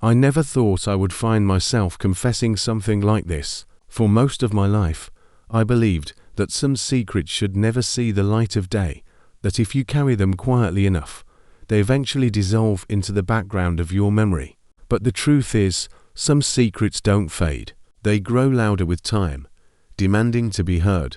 I never thought I would find myself confessing something like this. For most of my life, I believed that some secrets should never see the light of day, that if you carry them quietly enough, they eventually dissolve into the background of your memory. But the truth is, some secrets don't fade. They grow louder with time, demanding to be heard,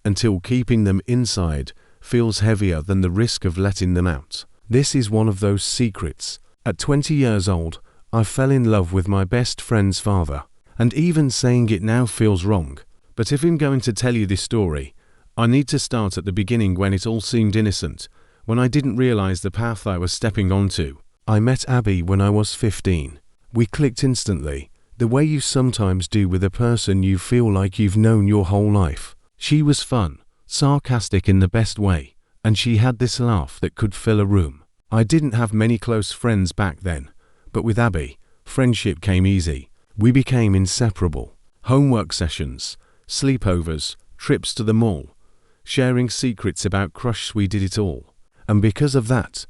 until keeping them inside feels heavier than the risk of letting them out. This is one of those secrets. At 20 years old, I fell in love with my best friend's father, and even saying it now feels wrong. But if I'm going to tell you this story, I need to start at the beginning, when it all seemed innocent, when I didn't realize the path I was stepping onto. I met Abby when I was 15. We clicked instantly, the way you sometimes do with a person you feel like you've known your whole life. She was fun, sarcastic in the best way, and she had this laugh that could fill a room. I didn't have many close friends back then, but with Abby, friendship came easy. We became inseparable. Homework sessions, sleepovers, trips to the mall, sharing secrets about crushs, we did it all. And because of that,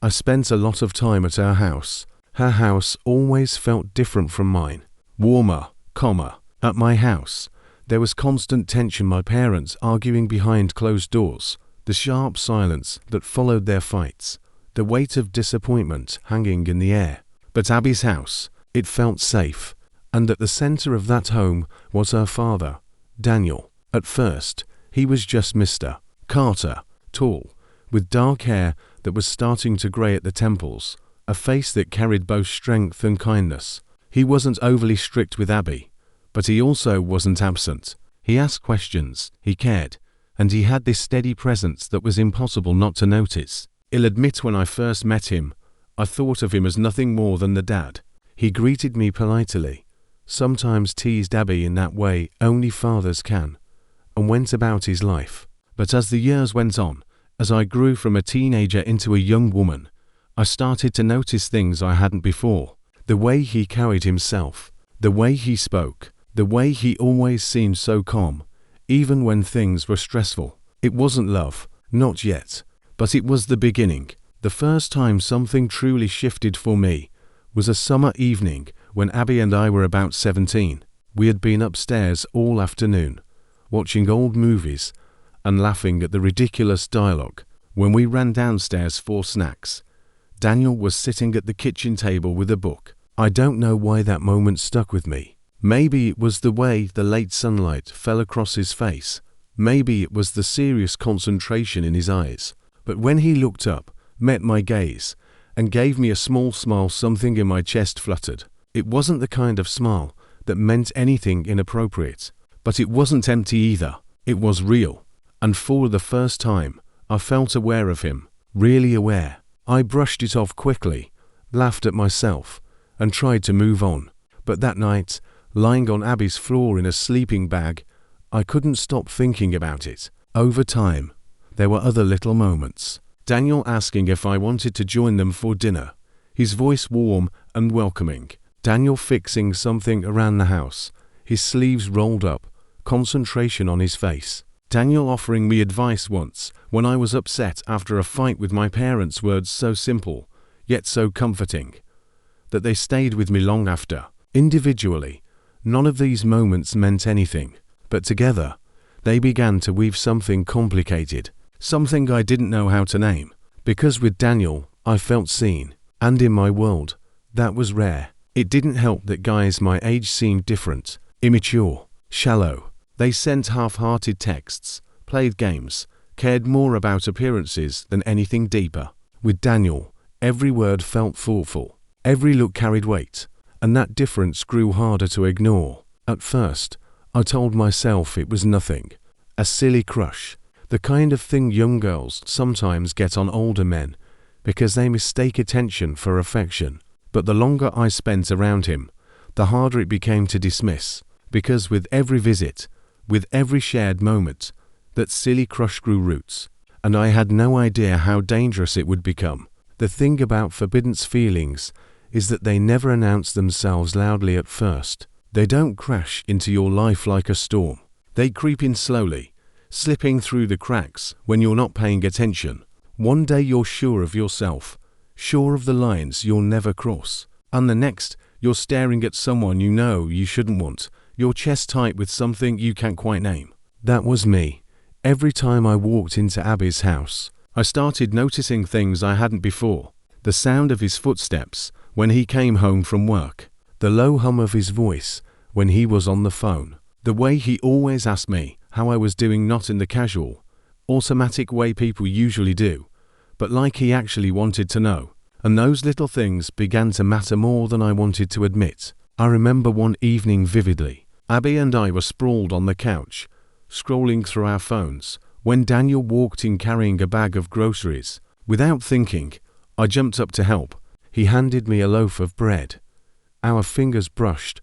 I spent a lot of time at her house. Her house always felt different from mine. Warmer, calmer. At my house, there was constant tension, my parents arguing behind closed doors, the sharp silence that followed their fights, the weight of disappointment hanging in the air. But Abby's house, it felt safe, and at the center of that home was her father, Daniel. At first, he was just Mr. Carter, tall, with dark hair that was starting to gray at the temples, a face that carried both strength and kindness. He wasn't overly strict with Abby, but he also wasn't absent. He asked questions, he cared, and he had this steady presence that was impossible not to notice. I'll admit, when I first met him, I thought of him as nothing more than the dad. He greeted me politely, sometimes teased Abby in that way only fathers can, and went about his life. But as the years went on, as I grew from a teenager into a young woman, I started to notice things I hadn't before. The way he carried himself, the way he spoke, the way he always seemed so calm, even when things were stressful. It wasn't love, not yet, but it was the beginning. The first time something truly shifted for me was a summer evening when Abby and I were about 17. We had been upstairs all afternoon, watching old movies and laughing at the ridiculous dialogue. When we ran downstairs for snacks, Daniel was sitting at the kitchen table with a book. I don't know why that moment stuck with me. Maybe it was the way the late sunlight fell across his face. Maybe it was the serious concentration in his eyes. But when he looked up, met my gaze, and gave me a small smile, something in my chest fluttered. It wasn't the kind of smile that meant anything inappropriate, but it wasn't empty either. It was real. And for the first time, I felt aware of him, really aware. I brushed it off quickly, laughed at myself, and tried to move on. But that night, lying on Abby's floor in a sleeping bag, I couldn't stop thinking about it. Over time, there were other little moments. Daniel asking if I wanted to join them for dinner, his voice warm and welcoming. Daniel fixing something around the house, his sleeves rolled up, concentration on his face. Daniel offering me advice once when I was upset after a fight with my parents, words so simple, yet so comforting, that they stayed with me long after. Individually, none of these moments meant anything, but together, they began to weave something complicated, something I didn't know how to name. Because with Daniel, I felt seen, and in my world, that was rare. It didn't help that guys my age seemed different, immature, shallow. They sent half-hearted texts, played games, cared more about appearances than anything deeper. With Daniel, every word felt thoughtful, every look carried weight, and that difference grew harder to ignore. At first, I told myself it was nothing, a silly crush, the kind of thing young girls sometimes get on older men because they mistake attention for affection. But the longer I spent around him, the harder it became to dismiss, because with every visit, with every shared moment, that silly crush grew roots, and I had no idea how dangerous it would become. The thing about forbidden feelings is that they never announce themselves loudly at first. They don't crash into your life like a storm. They creep in slowly, slipping through the cracks when you're not paying attention. One day you're sure of yourself, sure of the lines you'll never cross, and the next You're staring at someone you know you shouldn't want. Your chest tight with something you can't quite name. That was me. Every time I walked into Abby's house, I started noticing things I hadn't before. The sound of his footsteps when he came home from work. The low hum of his voice when he was on the phone. The way he always asked me how I was doing, not in the casual, automatic way people usually do, but like he actually wanted to know. And those little things began to matter more than I wanted to admit. I remember one evening vividly. Abby and I were sprawled on the couch, scrolling through our phones, when Daniel walked in carrying a bag of groceries. Without thinking, I jumped up to help. He handed me a loaf of bread. Our fingers brushed,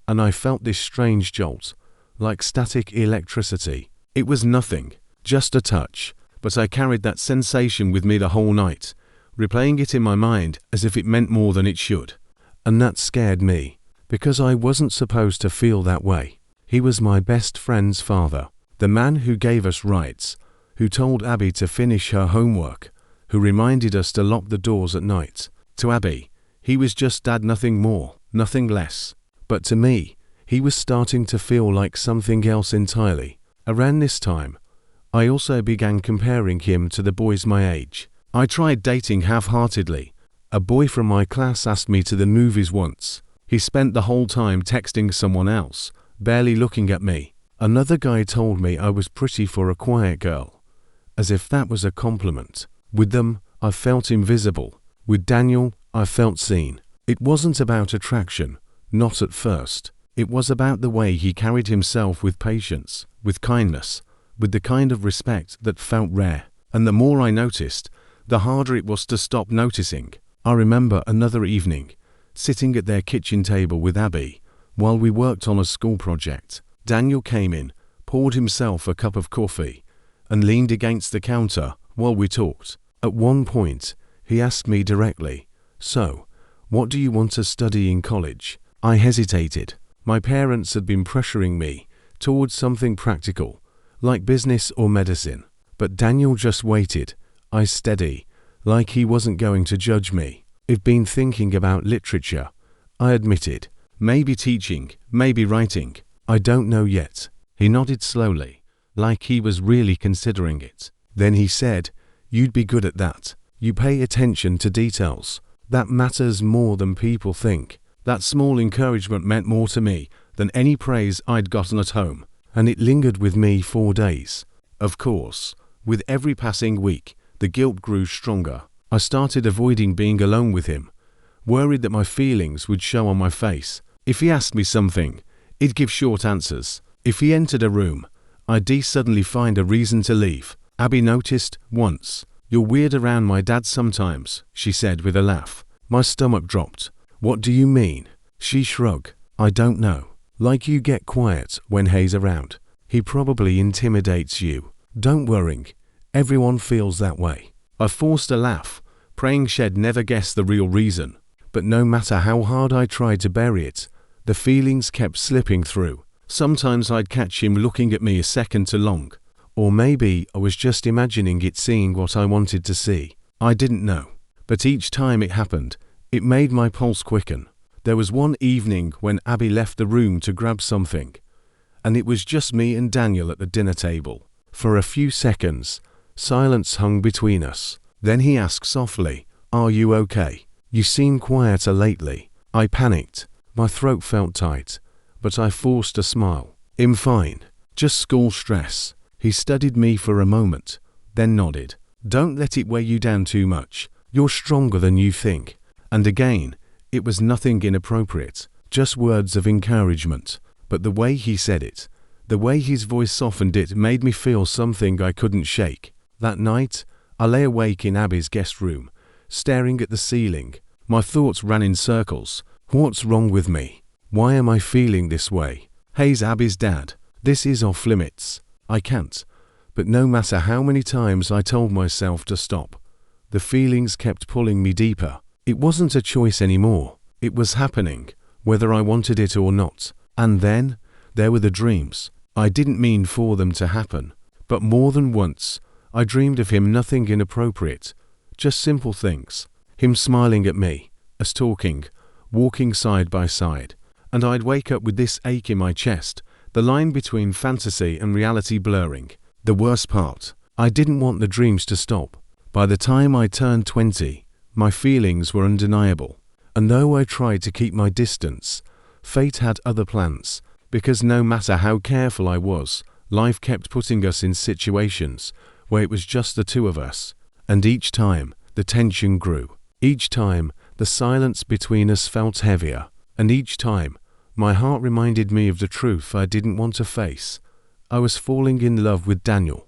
and I felt this strange jolt, like static electricity. It was nothing, just a touch, but I carried that sensation with me the whole night, replaying it in my mind as if it meant more than it should. And that scared me, because I wasn't supposed to feel that way. He was my best friend's father, the man who gave us rights, who told Abby to finish her homework, who reminded us to lock the doors at night. To Abby, he was just dad, nothing more, nothing less. But to me, he was starting to feel like something else entirely. Around this time, I also began comparing him to the boys my age. I tried dating half-heartedly. A boy from my class asked me to the movies once. He spent the whole time texting someone else, barely looking at me. Another guy told me I was pretty for a quiet girl, as if that was a compliment. With them, I felt invisible. With Daniel, I felt seen. It wasn't about attraction, not at first. It was about the way he carried himself, with patience, with kindness, with the kind of respect that felt rare. And the more I noticed, the harder it was to stop noticing. I remember another evening, sitting at their kitchen table with Abby, while we worked on a school project. Daniel came in, poured himself a cup of coffee, and leaned against the counter while we talked. At one point, he asked me directly, "So, what do you want to study in college?" I hesitated. My parents had been pressuring me towards something practical, like business or medicine. But Daniel just waited, eyes steady, like he wasn't going to judge me. I've been thinking about literature, I admitted. Maybe teaching, maybe writing. I don't know yet. He nodded slowly, like he was really considering it. Then he said, "You'd be good at that. You pay attention to details. That matters more than people think." That small encouragement meant more to me than any praise I'd gotten at home, and it lingered with me 4 days. Of course, with every passing week, the guilt grew stronger. I started avoiding being alone with him, worried that my feelings would show on my face. If he asked me something, I'd give short answers. If he entered a room, I'd suddenly find a reason to leave. Abby noticed once. "You're weird around my dad sometimes," she said with a laugh. My stomach dropped. "What do you mean?" She shrugged. "I don't know. Like you get quiet when he's around. He probably intimidates you." "Don't worry. Everyone feels that way." I forced a laugh, praying she'd never guess the real reason. But no matter how hard I tried to bury it, the feelings kept slipping through. Sometimes I'd catch him looking at me a second too long. Or maybe I was just imagining it seeing what I wanted to see. I didn't know. But each time it happened, it made my pulse quicken. There was one evening when Abby left the room to grab something, and it was just me and Daniel at the dinner table. For a few seconds, silence hung between us. Then he asked softly, "Are you okay? You seem quieter lately." I panicked. My throat felt tight, but I forced a smile. "I'm fine. Just school stress." He studied me for a moment, then nodded. "Don't let it weigh you down too much. You're stronger than you think." And again, it was nothing inappropriate, just words of encouragement. But the way he said it, the way his voice softened it, made me feel something I couldn't shake. That night, I lay awake in Abby's guest room, staring at the ceiling. My thoughts ran in circles. What's wrong with me? Why am I feeling this way? He's Abby's dad. This is off limits. I can't. But no matter how many times I told myself to stop, the feelings kept pulling me deeper. It wasn't a choice anymore. It was happening, whether I wanted it or not. And then, there were the dreams. I didn't mean for them to happen, but more than once, I dreamed of him, nothing inappropriate, just simple things. Him smiling at me, us talking, walking side by side, and I'd wake up with this ache in my chest, the line between fantasy and reality blurring. The worst part, I didn't want the dreams to stop. By the time I turned 20, my feelings were undeniable, and though I tried to keep my distance, fate had other plans, because no matter how careful I was, life kept putting us in situations where it was just the two of us, and each time the tension grew. Each time the silence between us felt heavier, and each time my heart reminded me of the truth I didn't want to face. I was falling in love with Daniel.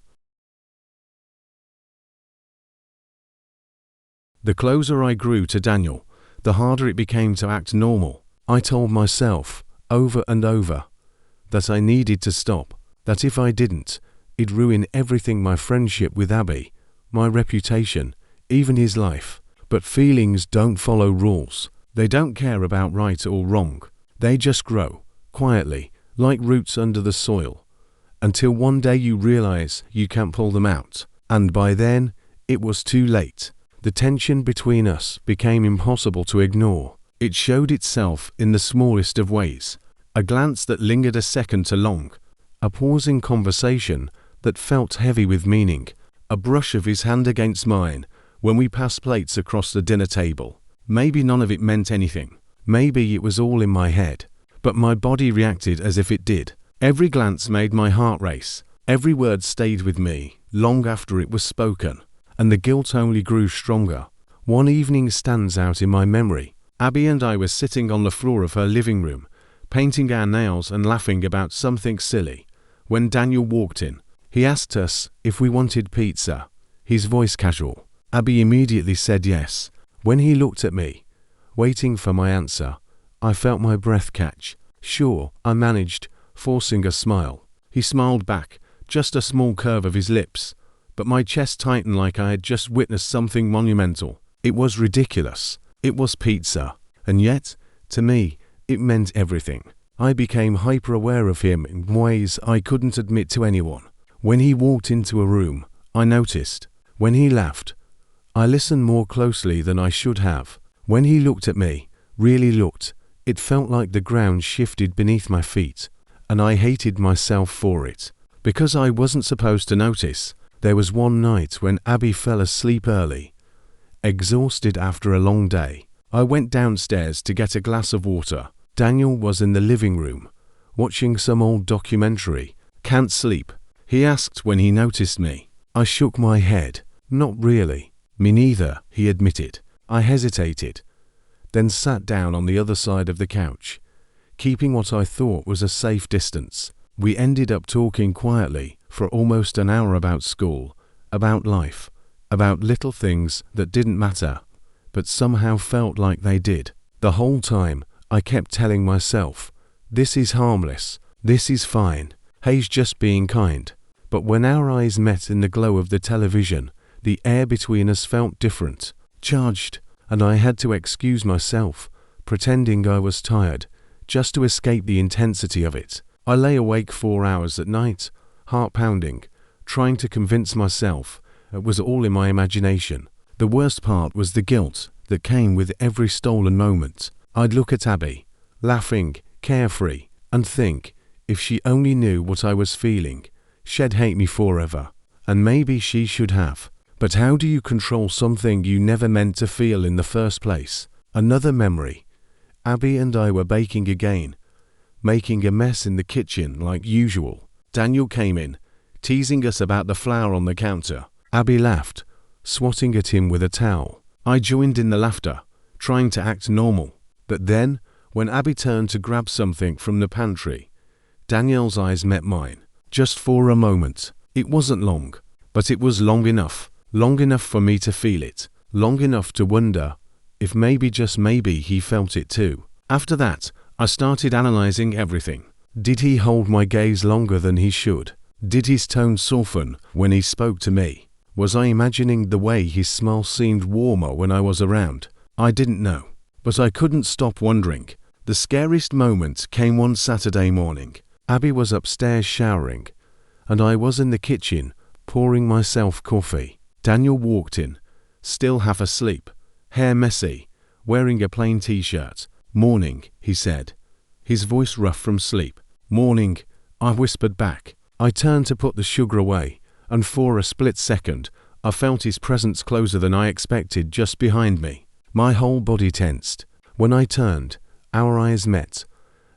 The closer I grew to Daniel, the harder it became to act normal. I told myself, over and over, that I needed to stop, that if I didn't, it'd ruin everything: my friendship with Abby, my reputation, even his life. But feelings don't follow rules. They don't care about right or wrong. They just grow, quietly, like roots under the soil, until one day you realize you can't pull them out. And by then, it was too late. The tension between us became impossible to ignore. It showed itself in the smallest of ways: a glance that lingered a second too long, a pause in conversation that felt heavy with meaning, a brush of his hand against mine when we passed plates across the dinner table. Maybe none of it meant anything. Maybe it was all in my head. But my body reacted as if it did. Every glance made my heart race. Every word stayed with me long after it was spoken. And the guilt only grew stronger. One evening stands out in my memory. Abby and I were sitting on the floor of her living room, painting our nails and laughing about something silly, when Daniel walked in. He asked us if we wanted pizza, his voice casual. Abby immediately said yes. When he looked at me, waiting for my answer, I felt my breath catch. Sure, I managed, forcing a smile. He smiled back, just a small curve of his lips, but my chest tightened like I had just witnessed something monumental. It was ridiculous. It was pizza. And yet, to me, it meant everything. I became hyper-aware of him in ways I couldn't admit to anyone. When he walked into a room, I noticed. When he laughed, I listened more closely than I should have. When he looked at me, really looked, it felt like the ground shifted beneath my feet, and I hated myself for it. Because I wasn't supposed to notice. There was one night when Abby fell asleep early, exhausted after a long day. I went downstairs to get a glass of water. Daniel was in the living room, watching some old documentary. "Can't sleep?" he asked when he noticed me. I shook my head. "Not really." "Me neither," he admitted. I hesitated, then sat down on the other side of the couch, keeping what I thought was a safe distance. We ended up talking quietly for almost an hour about school, about life, about little things that didn't matter, but somehow felt like they did. The whole time, I kept telling myself, this is harmless, this is fine, he's just being kind. But when our eyes met in the glow of the television, the air between us felt different, charged, and I had to excuse myself, pretending I was tired, just to escape the intensity of it. I lay awake 4 hours at night, heart pounding, trying to convince myself it was all in my imagination. The worst part was the guilt that came with every stolen moment. I'd look at Abby, laughing, carefree, and think, if she only knew what I was feeling, she'd hate me forever. And maybe she should have. But how do you control something you never meant to feel in the first place? Another memory. Abby and I were baking again, making a mess in the kitchen like usual. Daniel came in, teasing us about the flour on the counter. Abby laughed, swatting at him with a towel. I joined in the laughter, trying to act normal. But then, when Abby turned to grab something from the pantry, Daniel's eyes met mine. Just for a moment. It wasn't long, but it was long enough for me to feel it, long enough to wonder if maybe, just maybe, he felt it too. After that, I started analyzing everything. Did he hold my gaze longer than he should? Did his tone soften when he spoke to me? Was I imagining the way his smile seemed warmer when I was around? I didn't know, but I couldn't stop wondering. The scariest moment came one Saturday morning. Abby was upstairs showering, and I was in the kitchen pouring myself coffee. Daniel walked in, still half asleep, hair messy, wearing a plain t-shirt. "Morning," he said, his voice rough from sleep. "Morning," I whispered back. I turned to put the sugar away, and for a split second, I felt his presence closer than I expected just behind me. My whole body tensed. When I turned, our eyes met,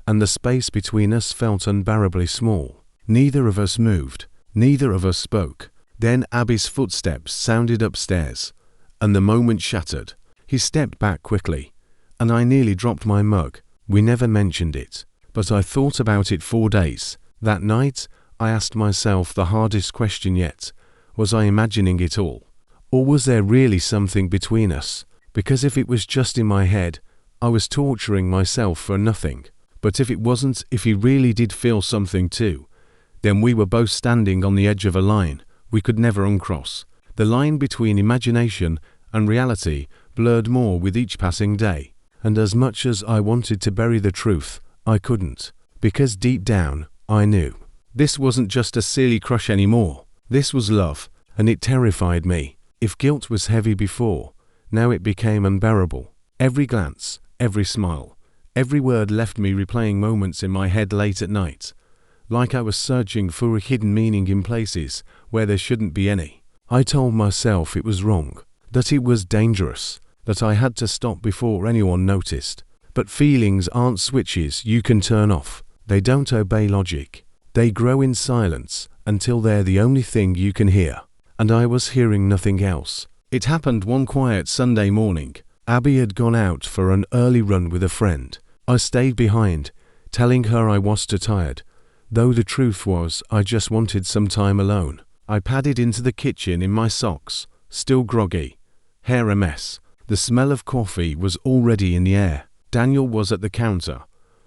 and the space between us felt unbearably small. Neither of us moved. Neither of us spoke. Then Abby's footsteps sounded upstairs, and the moment shattered. He stepped back quickly, and I nearly dropped my mug. We never mentioned it, but I thought about it for days. That night, I asked myself the hardest question yet. Was I imagining it all? Or was there really something between us? Because if it was just in my head, I was torturing myself for nothing. But if it wasn't, if he really did feel something too, then we were both standing on the edge of a line we could never uncross. The line between imagination and reality blurred more with each passing day. And as much as I wanted to bury the truth, I couldn't. Because deep down, I knew. This wasn't just a silly crush anymore. This was love, and it terrified me. If guilt was heavy before, now it became unbearable. Every glance, every smile, every word left me replaying moments in my head late at night, like I was searching for a hidden meaning in places where there shouldn't be any. I told myself it was wrong, that it was dangerous, that I had to stop before anyone noticed. But feelings aren't switches you can turn off. They don't obey logic. They grow in silence until they're the only thing you can hear. And I was hearing nothing else. It happened one quiet Sunday morning. Abby had gone out for an early run with a friend. I stayed behind, telling her I was too tired, though the truth was I just wanted some time alone. I padded into the kitchen in my socks, still groggy, hair a mess. The smell of coffee was already in the air. Daniel was at the counter,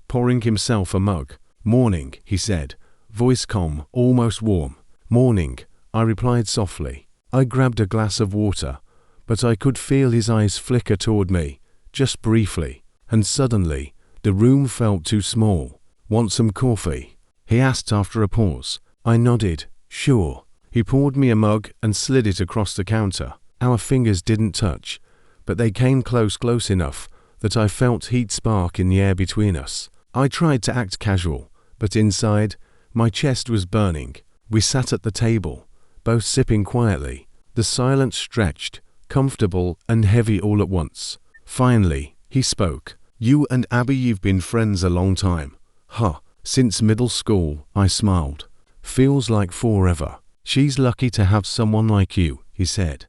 pouring himself a mug. "Morning," he said, voice calm, almost warm. "Morning," I replied softly. I grabbed a glass of water, but I could feel his eyes flicker toward me, just briefly, and suddenly, the room felt too small. "Want some coffee?" he asked after a pause. I nodded, sure. He poured me a mug and slid it across the counter. Our fingers didn't touch, but they came close enough that I felt heat spark in the air between us. I tried to act casual, but inside, my chest was burning. We sat at the table, both sipping quietly. The silence stretched, comfortable and heavy all at once. Finally, he spoke. "You and Abby, you've been friends a long time." "Huh, since middle school," I smiled. "Feels like forever." "She's lucky to have someone like you," he said,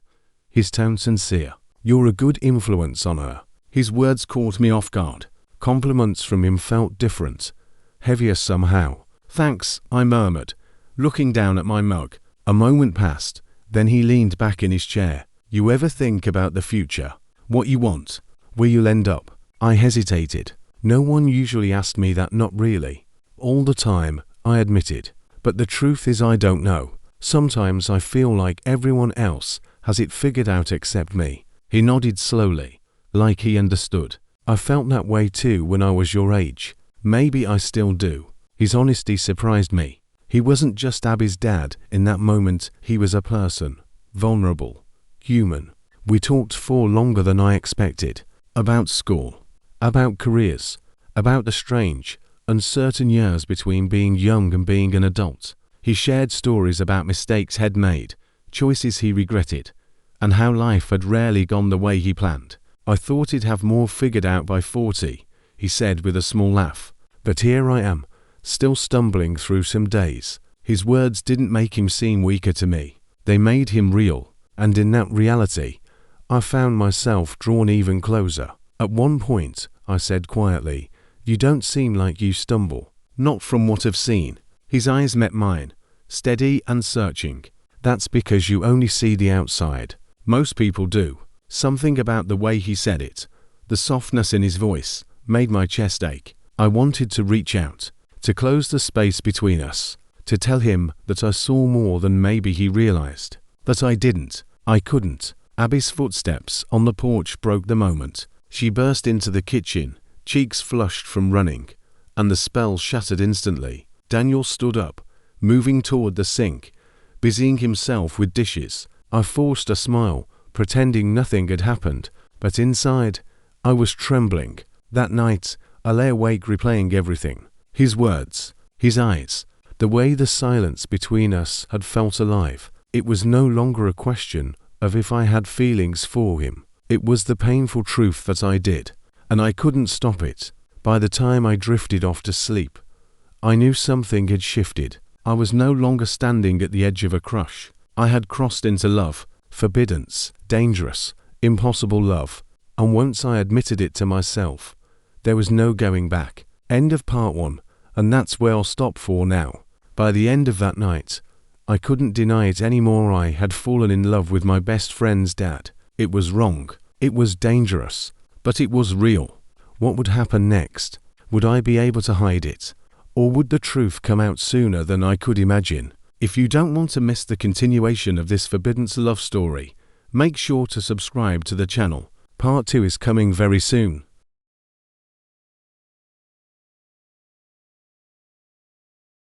his tone sincere. "You're a good influence on her." His words caught me off guard. Compliments from him felt different, heavier somehow. "Thanks," I murmured, looking down at my mug. A moment passed, then he leaned back in his chair. "You ever think about the future? What you want? Where you'll end up?" I hesitated. No one usually asked me that. Not really. "All the time," I admitted. "But the truth is I don't know. Sometimes I feel like everyone else has it figured out except me." He nodded slowly, like he understood. "I felt that way too when I was your age. Maybe I still do." His honesty surprised me. He wasn't just Abby's dad in that moment, he was a person. Vulnerable. Human. We talked for longer than I expected. About school. About careers. About the strange, uncertain years between being young and being an adult. He shared stories about mistakes he'd made, choices he regretted, and how life had rarely gone the way he planned. "I thought he'd have more figured out by 40, he said with a small laugh. "But here I am, still stumbling through some days." His words didn't make him seem weaker to me. They made him real, and in that reality, I found myself drawn even closer. "At one point," I said quietly, "you don't seem like you stumble." "Not from what I've seen." His eyes met mine, steady and searching. "That's because you only see the outside. Most people do." Something about the way he said it, the softness in his voice, made my chest ache. I wanted to reach out, to close the space between us, to tell him that I saw more than maybe he realized. But I didn't. I couldn't. Abby's footsteps on the porch broke the moment. She burst into the kitchen, cheeks flushed from running, and the spell shattered instantly. Daniel stood up, moving toward the sink, busying himself with dishes. I forced a smile, pretending nothing had happened, but inside, I was trembling. That night, I lay awake replaying everything. His words, his eyes, the way the silence between us had felt alive. It was no longer a question of if I had feelings for him. It was the painful truth that I did, and I couldn't stop it. By the time I drifted off to sleep, I knew something had shifted. I was no longer standing at the edge of a crush. I had crossed into love, forbidden, dangerous, impossible love, and once I admitted it to myself, there was no going back. End of part 1, and that's where I'll stop for now. By the end of that night, I couldn't deny it anymore. I had fallen in love with my best friend's dad. It was wrong. It was dangerous. But it was real. What would happen next? Would I be able to hide it? Or would the truth come out sooner than I could imagine? If you don't want to miss the continuation of this forbidden love story, make sure to subscribe to the channel. Part 2 is coming very soon.